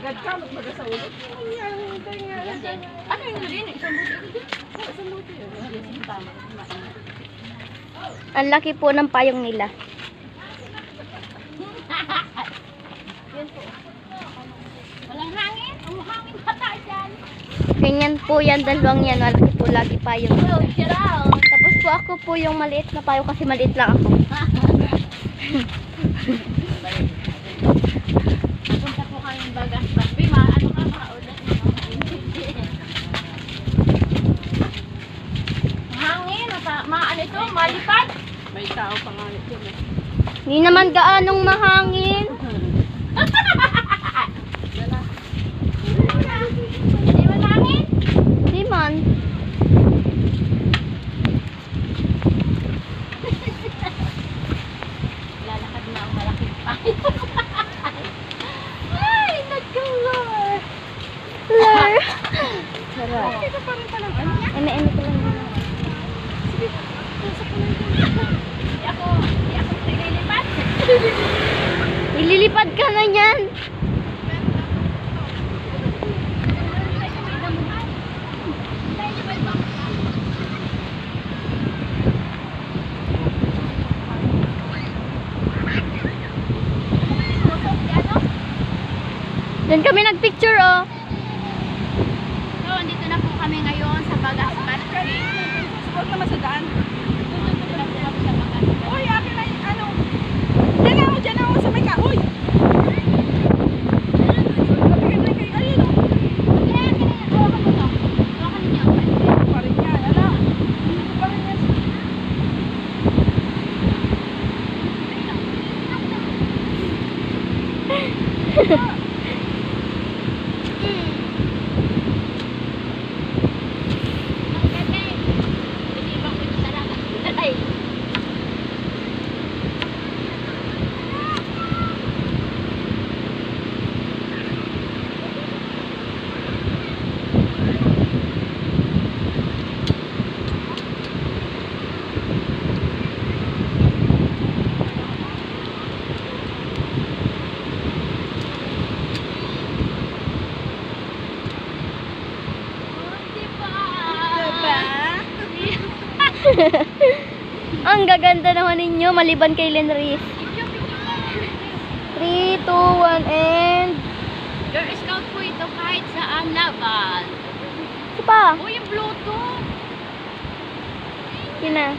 agad ka, magmaga sa ulo. Ano yung rin? Isang buti. Isang buti. Ang laki po ng payong nila. Walang hangin. Ang hangin bata dyan. Ganyan po yan, dalawang yan. Malaki po lagi payong nila. Tapos po ako po yung maliit na payong kasi maliit lang ako. Punta po kami bagas. Bima, ano ka makaulat mo? Hangin. Ano ito? Malipad? May tao pa nga ito. Hindi naman gaanong mahangin. Hindi man hangin? Hindi man. Lalakad na ang malaking payo. Ay, nagkulor. Lur. Sarap. Ito pa rin palang ano niya? Eme-eme ko lang yun. Sige, tusok ko lang dyan. Hindi ako naglilipat. Ililipad ka na yan. Doon kami nagpicture, oh. So, andito na po kami ngayon sa Bagas Country. Support naman sa daan. Dito na po kami sa Bagas Country. Uy, akin na yung ano. Diyan ako sa may kahoy. Ayun, o. Ayan, hawakan mo to. Hawakan niyo. Pa rin yan, ala. Pa rin yan. Ang gaganda naman ninyo, maliban kay Lenris. 3, 2, 1, and... Girl Scout po ito kahit saan laban. Ito pa. Uy, yung Bluetooth. Yun na.